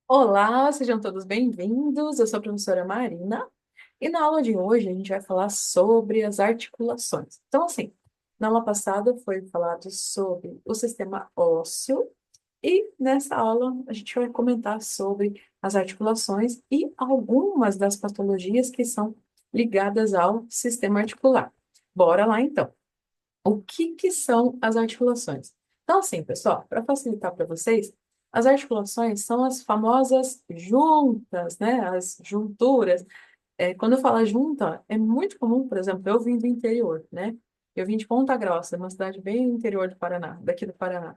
Olá, sejam todos bem-vindos. Eu sou a professora Marina e na aula de hoje a gente vai falar sobre as articulações. Então, assim, na aula passada foi falado sobre o sistema ósseo e nessa aula a gente vai comentar sobre as articulações e algumas das patologias que são ligadas ao sistema articular. Bora lá então. O que que são as articulações? Então, assim, pessoal, para facilitar para vocês, as articulações são as famosas juntas, né? As junturas. Quando eu falo junta, é muito comum, por exemplo, eu vim do interior, né? Eu vim de Ponta Grossa, uma cidade bem interior do Paraná, daqui do Paraná.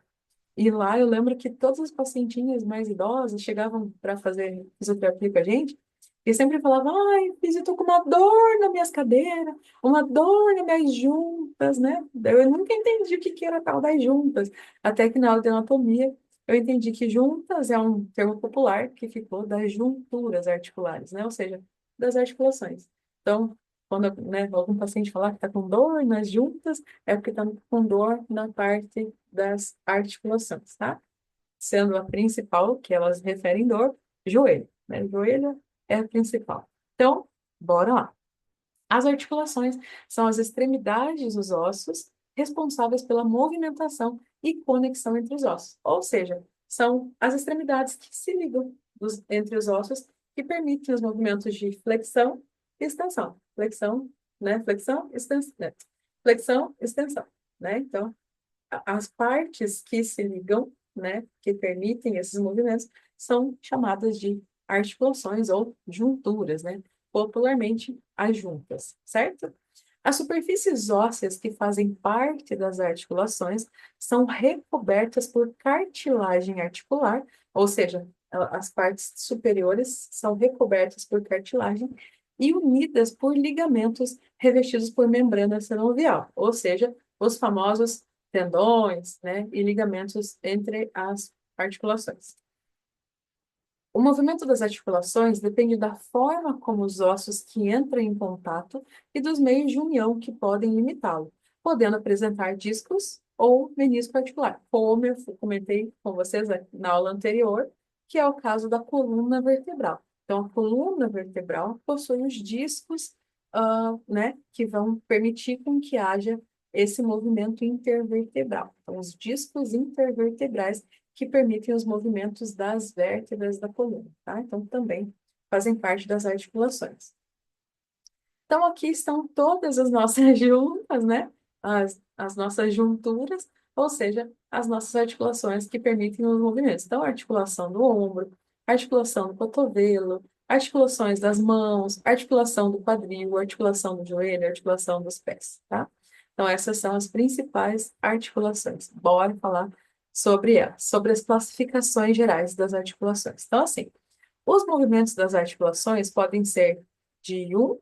E lá eu lembro que todas as pacientinhas mais idosas chegavam para fazer fisioterapia com a gente e sempre falavam, ai, eu tô com uma dor nas minhas cadeiras, uma dor nas minhas juntas, né? Eu nunca entendi o que que era tal das juntas, até que na aula de anatomia eu entendi que juntas é um termo popular que ficou das junturas articulares, né? Ou seja, das articulações. Então, quando, né, algum paciente falar que está com dor nas juntas, é porque está com dor na parte das articulações, tá? Sendo a principal, que elas referem dor, joelho, né? Joelho é a principal. Então, bora lá. As articulações são as extremidades dos ossos responsáveis pela movimentação e conexão entre os ossos. Ou seja, são as extremidades que se ligam entre os ossos que permitem os movimentos de flexão e extensão. Flexão, né? Flexão, extensão, né? Flexão, extensão, né? Então, as partes que se ligam, né, que permitem esses movimentos, são chamadas de articulações ou junturas, né? Popularmente, as juntas, certo? As superfícies ósseas que fazem parte das articulações são recobertas por cartilagem articular, ou seja, as partes superiores são recobertas por cartilagem e unidas por ligamentos revestidos por membrana sinovial, ou seja, os famosos tendões, né, e ligamentos entre as articulações. O movimento das articulações depende da forma como os ossos que entram em contato e dos meios de união que podem limitá-lo, podendo apresentar discos ou menisco articular, como eu comentei com vocês na aula anterior, que é o caso da coluna vertebral. Então, a coluna vertebral possui os discos, né, que vão permitir com que haja esse movimento intervertebral. Então, os discos intervertebrais que permitem os movimentos das vértebras da coluna, tá? Então, também fazem parte das articulações. Então, aqui estão todas as nossas juntas, né? As nossas junturas, ou seja, as nossas articulações que permitem os movimentos. Então, a articulação do ombro, articulação do cotovelo, articulações das mãos, articulação do quadril, articulação do joelho, articulação dos pés, tá? Então, essas são as principais articulações. Bora falar sobre elas, sobre as classificações gerais das articulações. Então, assim, os movimentos das articulações podem ser de um,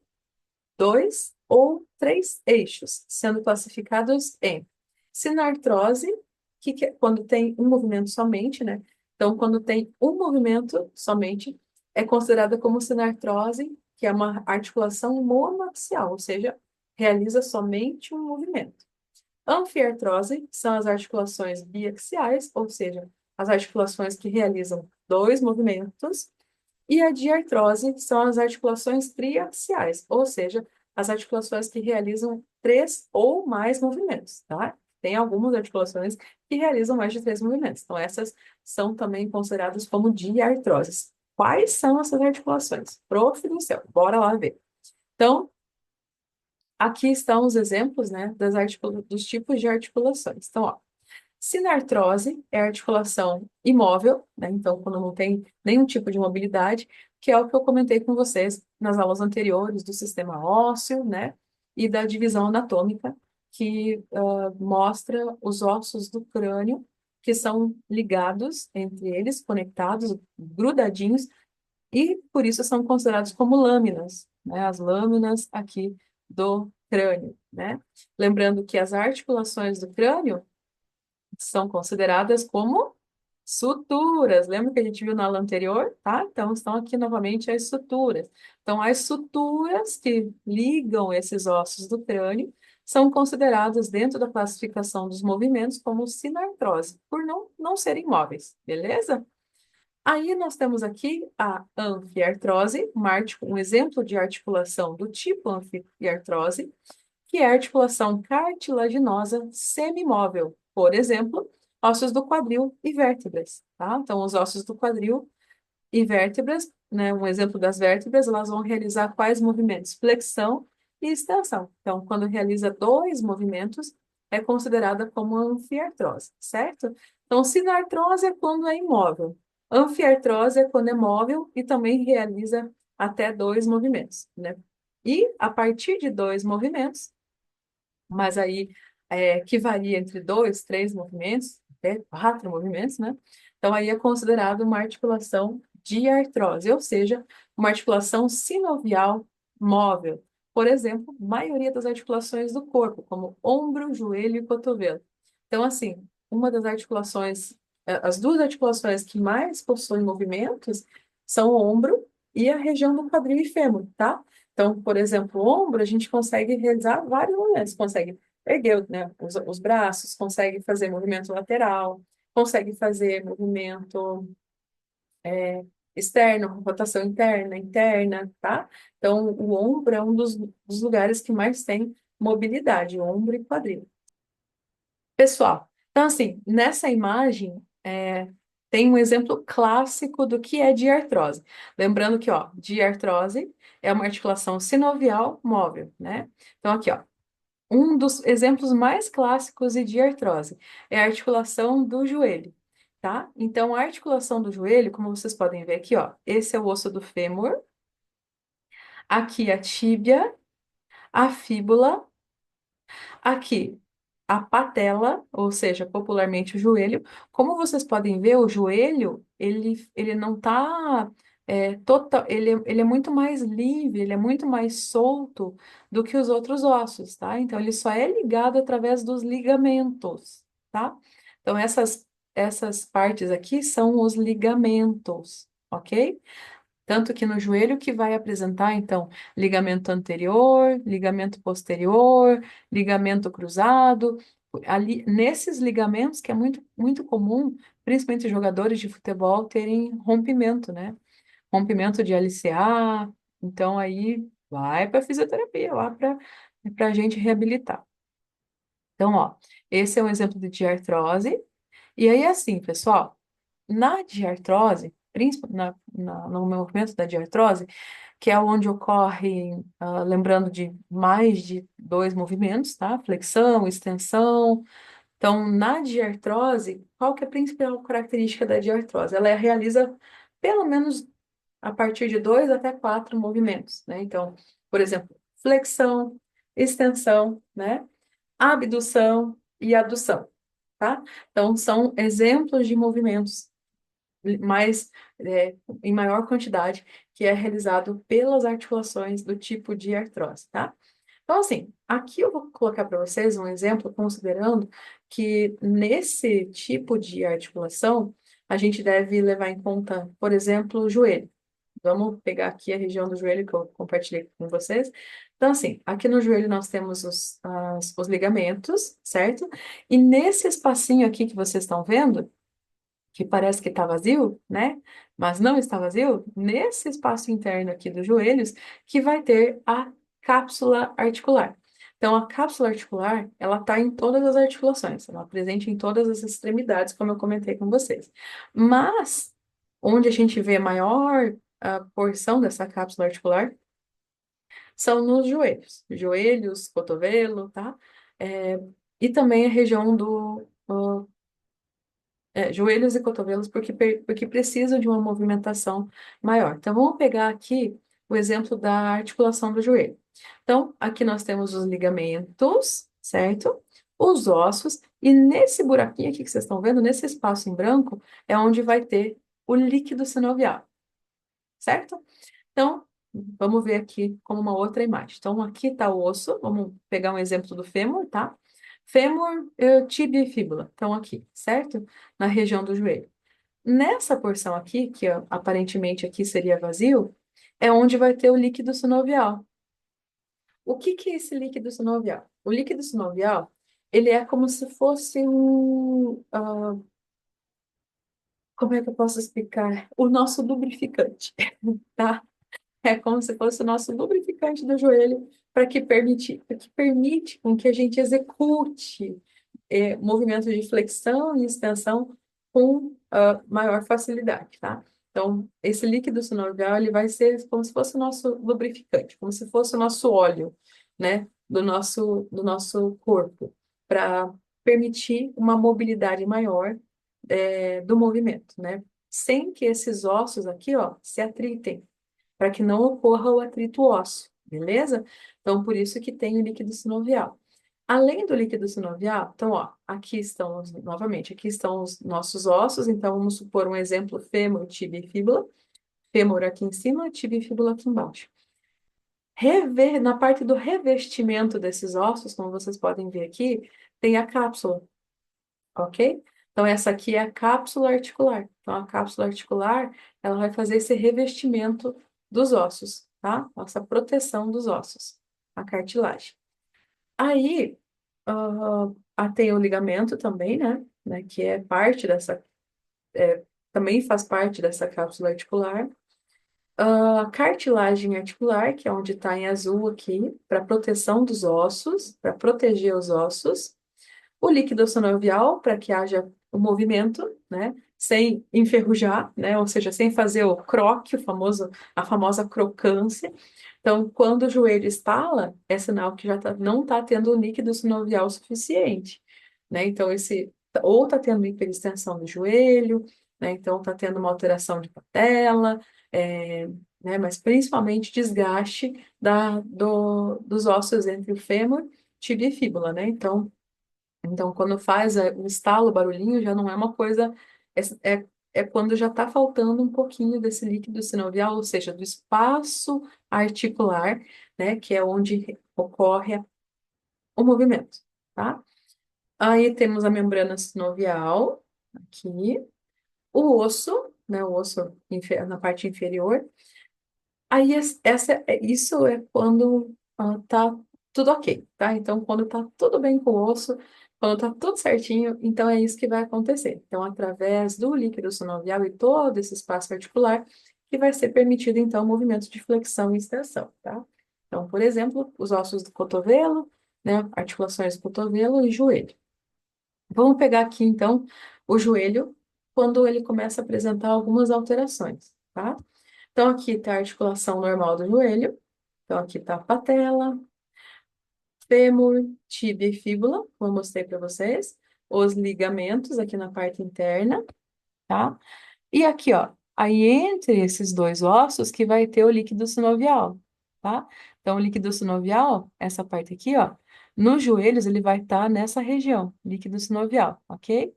dois ou três eixos, sendo classificados em sinartrose, que é quando tem um movimento somente, né? Então, quando tem um movimento somente, é considerada como sinartrose, que é uma articulação monoaxial, ou seja, realiza somente um movimento. Anfiartrose são as articulações biaxiais, ou seja, as articulações que realizam dois movimentos, e a diartrose são as articulações triaxiais, ou seja, as articulações que realizam três ou mais movimentos, tá? Tem algumas articulações que realizam mais de três movimentos. Então, essas são também consideradas como diartroses. Quais são essas articulações? Prof. do céu, bora lá ver. Então, aqui estão os exemplos, né, dos tipos de articulações. Então, ó, sinartrose é a articulação imóvel, né? Então, quando não tem nenhum tipo de mobilidade, que é o que eu comentei com vocês nas aulas anteriores do sistema ósseo, né? E da divisão anatômica, que mostra os ossos do crânio, que são ligados entre eles, conectados, grudadinhos, e por isso são considerados como lâminas, né? As lâminas aqui do crânio, né? Lembrando que as articulações do crânio são consideradas como suturas. Lembra que a gente viu na aula anterior? Tá? Então, estão aqui novamente as suturas. Então, as suturas que ligam esses ossos do crânio são consideradas dentro da classificação dos movimentos como sinartrose, por não serem móveis, beleza? Aí nós temos aqui a anfiartrose, um exemplo de articulação do tipo anfiartrose, que é a articulação cartilaginosa semimóvel. Por exemplo, ossos do quadril e vértebras, tá? Então, os ossos do quadril e vértebras, né, um exemplo das vértebras, elas vão realizar quais movimentos? Flexão e extensão. Então, quando realiza dois movimentos, é considerada como anfiartrose, certo? Então, sinartrose é quando é imóvel. Anfiartrose é quando é móvel e também realiza até dois movimentos, né? E a partir de dois movimentos, mas aí que varia entre dois, três movimentos, até quatro movimentos, né? Então aí é considerado uma articulação de artrose, ou seja, uma articulação sinovial móvel. Por exemplo, maioria das articulações do corpo, como ombro, joelho e cotovelo. Então, assim, uma das articulações, as duas articulações que mais possuem movimentos são o ombro e a região do quadril e fêmur, tá? Então, por exemplo, o ombro, a gente consegue realizar vários movimentos, consegue erguer, né, os braços, consegue fazer movimento lateral, consegue fazer movimento externo, rotação interna, interna, tá? Então, o ombro é um dos lugares que mais tem mobilidade, ombro e quadril. Pessoal, então assim, nessa imagem tem um exemplo clássico do que é diartrose. Lembrando que, ó, diartrose é uma articulação sinovial móvel, né? Então aqui, ó, um dos exemplos mais clássicos de artrose é a articulação do joelho, tá? Então, a articulação do joelho, como vocês podem ver aqui, ó, esse é o osso do fêmur, aqui a tíbia, a fíbula, aqui a patela, ou seja, popularmente o joelho. Como vocês podem ver, o joelho, ele não tá total, ele é muito mais livre, ele é muito mais solto do que os outros ossos, tá? Então, ele só é ligado através dos ligamentos, tá? Então, essas partes aqui são os ligamentos, ok? Tanto que no joelho que vai apresentar, então, ligamento anterior, ligamento posterior, ligamento cruzado. Ali, nesses ligamentos, que é muito, muito comum, principalmente jogadores de futebol, terem rompimento, né? Rompimento de LCA. Então, aí vai para fisioterapia, lá para a gente reabilitar. Então, ó, esse é um exemplo de diartrose. E aí, assim, pessoal, na diartrose, no movimento da diartrose, que é onde ocorre, lembrando de mais de dois movimentos, tá? Flexão, extensão. Então, na diartrose, qual que é a principal característica da diartrose? Ela realiza pelo menos a partir de dois até quatro movimentos, né? Então, por exemplo, flexão, extensão, né? Abdução e adução, tá? Então, são exemplos de movimentos mais, em maior quantidade, que é realizado pelas articulações do tipo de artrose, tá? Então, assim, aqui eu vou colocar para vocês um exemplo, considerando que nesse tipo de articulação, a gente deve levar em conta, por exemplo, o joelho. Vamos pegar aqui a região do joelho que eu compartilhei com vocês. Então, assim, aqui no joelho nós temos os ligamentos, certo? E nesse espacinho aqui que vocês estão vendo, que parece que está vazio, né? Mas não está vazio, nesse espaço interno aqui dos joelhos, que vai ter a cápsula articular. Então, a cápsula articular, ela está em todas as articulações, ela é presente em todas as extremidades, como eu comentei com vocês. Mas, onde a gente vê a maior porção dessa cápsula articular são nos joelhos, cotovelo, tá? É, e também a região joelhos e cotovelos, porque precisam de uma movimentação maior. Então, vamos pegar aqui o exemplo da articulação do joelho. Então, aqui nós temos os ligamentos, certo? Os ossos, e nesse buraquinho aqui que vocês estão vendo, nesse espaço em branco, é onde vai ter o líquido sinovial, certo? Então, vamos ver aqui como uma outra imagem. Então, aqui está o osso, vamos pegar um exemplo do fêmur, tá? Fêmur, tíbia e fíbula, estão aqui, certo? Na região do joelho. Nessa porção aqui, que ó, aparentemente aqui seria vazio, é onde vai ter o líquido sinovial. O que que é esse líquido sinovial? O líquido sinovial, ele é como se fosse como é que eu posso explicar? O nosso lubrificante, tá? É como se fosse o nosso lubrificante do joelho para que permite com que a gente execute movimentos de flexão e extensão com maior facilidade, tá? Então, esse líquido sinovial, ele vai ser como se fosse o nosso lubrificante, como se fosse o nosso óleo, né, do nosso corpo, para permitir uma mobilidade maior do movimento, né? Sem que esses ossos aqui, ó, se atritem, para que não ocorra o atrito ósseo, beleza? Então, por isso que tem o líquido sinovial. Além do líquido sinovial, então, ó, aqui estão, novamente, aqui estão os nossos ossos, então vamos supor um exemplo, fêmur, tíbia e fíbula, fêmur aqui em cima, tíbia e fíbula aqui embaixo. Na parte do revestimento desses ossos, como vocês podem ver aqui, tem a cápsula, ok? Então, essa aqui é a cápsula articular. Então, a cápsula articular, ela vai fazer esse revestimento dos ossos, tá? Essa proteção dos ossos, a cartilagem. Aí, tem o ligamento também, né? Que é parte dessa, também faz parte dessa cápsula articular. A cartilagem articular, que é onde está em azul aqui, para proteção dos ossos, para proteger os ossos. O líquido sinovial, para que haja o movimento, né? Sem enferrujar, né? Ou seja, sem fazer o croque, a famosa crocância. Então, quando o joelho estala, é sinal que não está tendo o líquido sinovial suficiente, né? Então, ou está tendo hiperextensão do joelho, né? Então, está tendo uma alteração de patela, né? Mas principalmente desgaste dos ossos entre o fêmur, tibia e fíbula, né? Então, quando faz o estalo, o barulhinho, já não é uma coisa. É quando já está faltando um pouquinho desse líquido sinovial, ou seja, do espaço articular, né, que é onde ocorre o movimento, tá? Aí temos a membrana sinovial, aqui, o osso, né, o osso na parte inferior. Aí, isso é quando tá tudo ok, tá? Então, quando tá tudo bem com o osso, quando tá tudo certinho, então é isso que vai acontecer. Então, através do líquido sinovial e todo esse espaço articular, que vai ser permitido, então, o movimento de flexão e extensão, tá? Então, por exemplo, os ossos do cotovelo, né? Articulações do cotovelo e joelho. Vamos pegar aqui, então, o joelho, quando ele começa a apresentar algumas alterações, tá? Então, aqui está a articulação normal do joelho. Então, aqui está a patela, fêmur, tíbia e fíbula, como eu mostrei para vocês. Os ligamentos aqui na parte interna, tá? E aqui, ó, aí entre esses dois ossos que vai ter o líquido sinovial, tá? Então, o líquido sinovial, essa parte aqui, ó, nos joelhos ele vai estar nessa região, líquido sinovial, ok?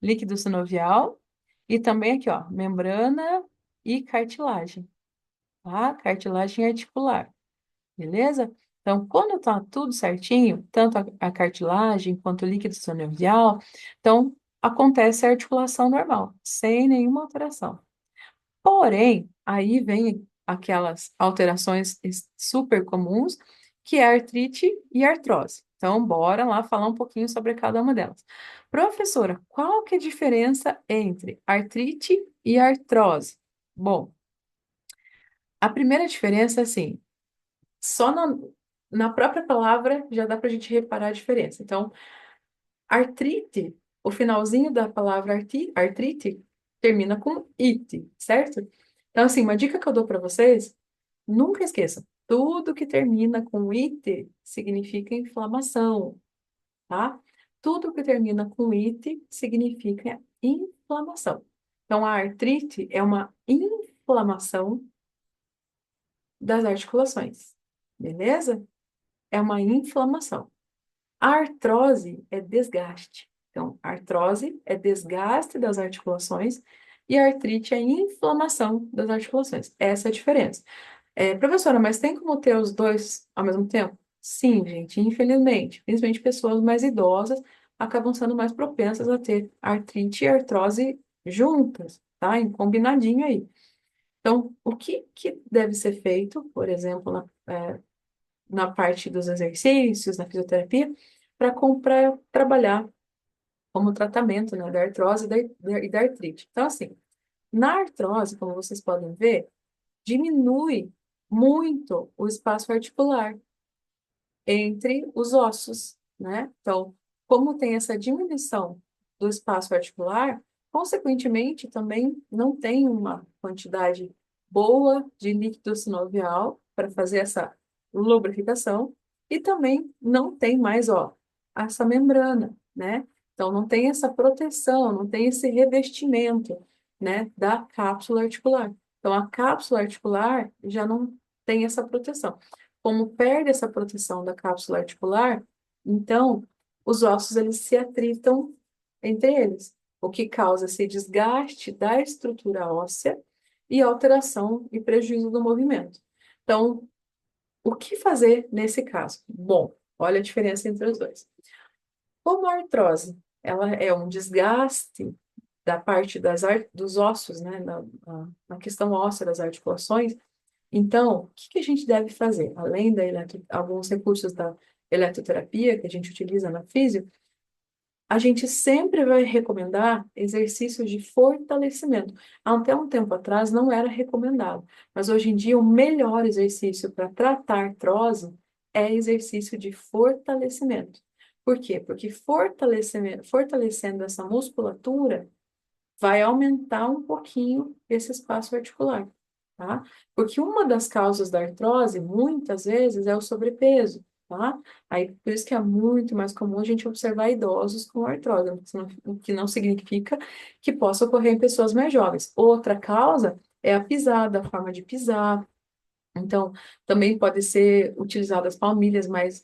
Líquido sinovial e também aqui, ó, membrana e cartilagem, tá? Cartilagem articular, beleza? Então, quando tá tudo certinho, tanto a cartilagem quanto o líquido sinovial, então acontece a articulação normal, sem nenhuma alteração. Porém, aí vem aquelas alterações super comuns, que é a artrite e a artrose. Então, bora lá falar um pouquinho sobre cada uma delas. Professora, qual que é a diferença entre artrite e artrose? Bom, a primeira diferença, assim, só na própria palavra já dá para a gente reparar a diferença. Então, artrite, o finalzinho da palavra artrite termina com ite, certo? Então, assim, uma dica que eu dou para vocês, nunca esqueçam, tudo que termina com ite significa inflamação, tá? Tudo que termina com ite significa inflamação. Então, a artrite é uma inflamação das articulações, beleza? É uma inflamação. A artrose é desgaste. Então, artrose é desgaste das articulações e a artrite é inflamação das articulações. Essa é a diferença. Professora, mas tem como ter os dois ao mesmo tempo? Sim, gente, infelizmente. Principalmente pessoas mais idosas acabam sendo mais propensas a ter artrite e artrose juntas, tá? Em combinadinho aí. Então, o que deve ser feito, por exemplo, na parte dos exercícios, na fisioterapia, para trabalhar como tratamento, né, da artrose e da artrite. Então, assim, Na artrose, como vocês podem ver, diminui muito o espaço articular entre os ossos, né? Então, como tem essa diminuição do espaço articular, consequentemente, também não tem uma quantidade boa de líquido sinovial para fazer essa lubrificação e também não tem mais, ó, essa membrana, né? Então, não tem essa proteção, não tem esse revestimento, né, da cápsula articular. Então, a cápsula articular já não tem essa proteção. Como perde essa proteção da cápsula articular, então os ossos eles se atritam entre eles, o que causa esse desgaste da estrutura óssea e alteração e prejuízo do movimento. Então, o que fazer nesse caso? Bom, olha a diferença entre os dois. Como a artrose, ela é um desgaste da parte dos ossos, né, na questão óssea das articulações, então, o que que a gente deve fazer? Além alguns recursos da eletroterapia que a gente utiliza na físio, a gente sempre vai recomendar exercícios de fortalecimento. Até um tempo atrás não era recomendado, mas hoje em dia o melhor exercício para tratar artrose é exercício de fortalecimento. Por quê? Porque fortalecendo essa musculatura, vai aumentar um pouquinho esse espaço articular, tá? Porque uma das causas da artrose, muitas vezes, é o sobrepeso, tá? Aí, por isso que é muito mais comum a gente observar idosos com artrose, o que não significa que possa ocorrer em pessoas mais jovens. Outra causa é a pisada, a forma de pisar, então, também pode ser utilizadas palmilhas mais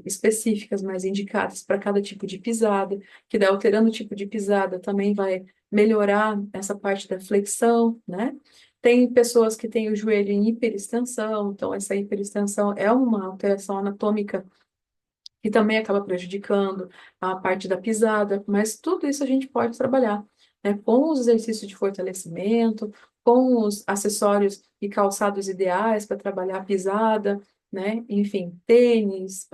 específicas, mais indicadas para cada tipo de pisada, que daí alterando o tipo de pisada também vai melhorar essa parte da flexão, né? Tem pessoas que têm o joelho em hiperextensão, então essa hiperextensão é uma alteração anatômica que também acaba prejudicando a parte da pisada, mas tudo isso a gente pode trabalhar, né, com os exercícios de fortalecimento, com os acessórios e calçados ideais para trabalhar a pisada, né, enfim, tênis,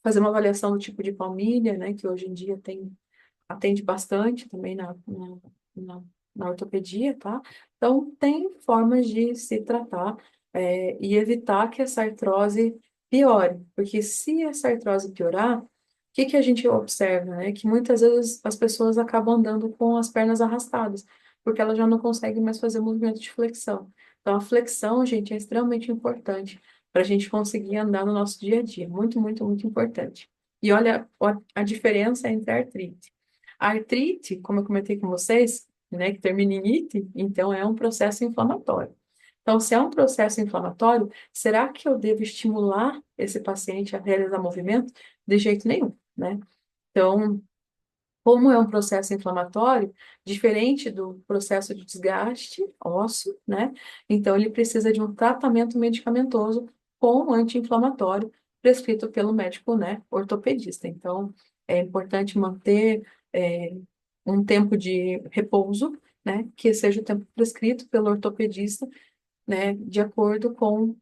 fazer uma avaliação do tipo de palmilha, né, que hoje em dia atende bastante também na, na ortopedia, tá? Então, tem formas de se tratar, e evitar que essa artrose piore, porque se essa artrose piorar, o que que a gente observa, né? Que muitas vezes as pessoas acabam andando com as pernas arrastadas, porque elas já não conseguem mais fazer movimento de flexão. Então, a flexão, gente, é extremamente importante para a gente conseguir andar no nosso dia a dia. Muito, muito, muito importante. E olha a diferença entre a artrite. A artrite, como eu comentei com vocês, né, que termina em ite, então é um processo inflamatório. Então, se é um processo inflamatório, será que eu devo estimular esse paciente a realizar movimento? De jeito nenhum, né? Então, como é um processo inflamatório, diferente do processo de desgaste ósseo, né? Então, ele precisa de um tratamento medicamentoso com anti-inflamatório prescrito pelo médico, né, ortopedista. Então, é importante manter um tempo de repouso, né, que seja o tempo prescrito pelo ortopedista, né, de acordo com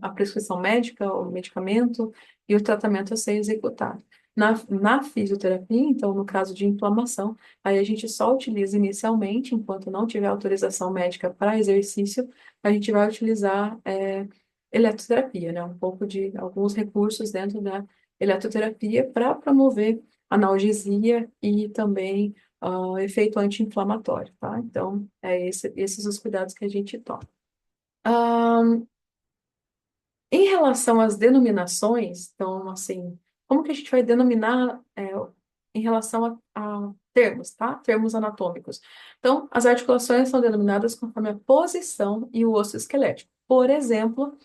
a prescrição médica, o medicamento e o tratamento a ser executado. Na fisioterapia, então, no caso de inflamação, aí a gente só utiliza inicialmente, enquanto não tiver autorização médica para exercício, a gente vai utilizar eletroterapia, né, um pouco de alguns recursos dentro da eletroterapia para promover analgesia e também efeito anti-inflamatório, tá? Então, esses os cuidados que a gente toma. Ahn, Em relação às denominações, então, assim, como que a gente vai denominar em relação a termos, tá? Termos anatômicos. Então, as articulações são denominadas conforme a posição e o osso esquelético. Por exemplo,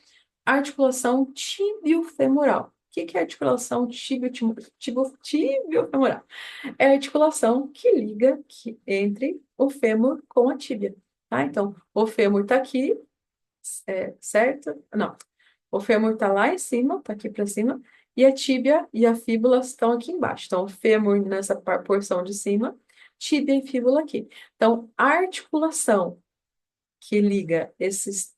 articulação tibiofemoral. O que que é articulação tibiofemoral? É a articulação que liga entre o fêmur com a tíbia, tá? Então, o fêmur está aqui, certo? Não. O fêmur está lá em cima, está aqui para cima, e a tíbia e a fíbula estão aqui embaixo. Então, o fêmur nessa porção de cima, tíbia e fíbula aqui. Então, a articulação que liga esses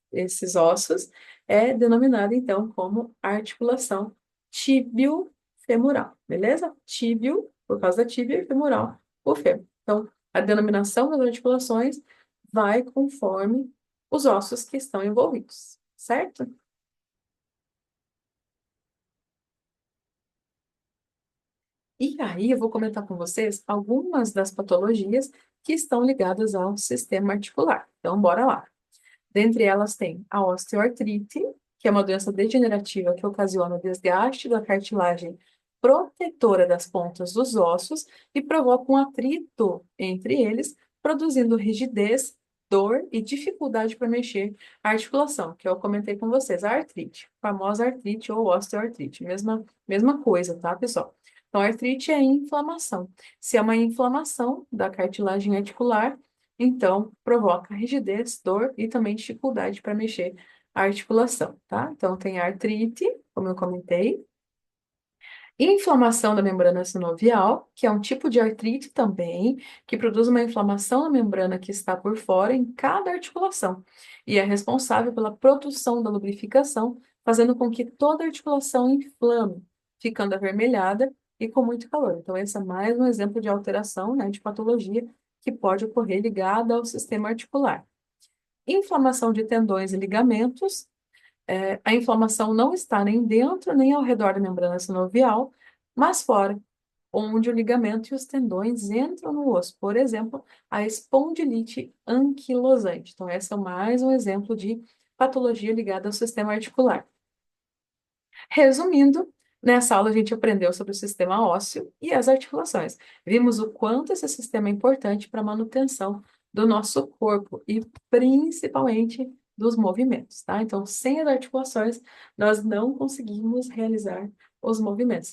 ossos é denominada, então, como articulação tíbio-femoral, beleza? Tíbio, por causa da tíbia, e femoral, o fêmur. Então, A denominação das articulações vai conforme os ossos que estão envolvidos, certo? E aí eu vou comentar com vocês algumas das patologias que estão ligadas ao sistema articular. Então, bora lá. Dentre elas tem a osteoartrite, que é uma doença degenerativa que ocasiona o desgaste da cartilagem protetora das pontas dos ossos e provoca um atrito entre eles, produzindo rigidez, dor e dificuldade para mexer a articulação, que eu comentei com vocês, a artrite, famosa artrite ou osteoartrite, mesma coisa, tá, pessoal? Então, a artrite é inflamação. Se é uma inflamação da cartilagem articular, então, provoca rigidez, dor e também dificuldade para mexer a articulação, tá? Então, tem a artrite, como eu comentei, inflamação da membrana sinovial, que é um tipo de artrite também, que produz uma inflamação na membrana que está por fora em cada articulação e é responsável pela produção da lubrificação, fazendo com que toda a articulação inflame, ficando avermelhada e com muito calor. Então, esse é mais um exemplo de alteração, né, de patologia que pode ocorrer ligada ao sistema articular. Inflamação de tendões e ligamentos. A inflamação não está nem dentro nem ao redor da membrana sinovial, mas fora, onde o ligamento e os tendões entram no osso. Por exemplo, a espondilite anquilosante. Então, esse é mais um exemplo de patologia ligada ao sistema articular. Resumindo, nessa aula a gente aprendeu sobre o sistema ósseo e as articulações. Vimos o quanto esse sistema é importante para a manutenção do nosso corpo e principalmente dos movimentos, tá? Então, sem as articulações, nós não conseguimos realizar os movimentos.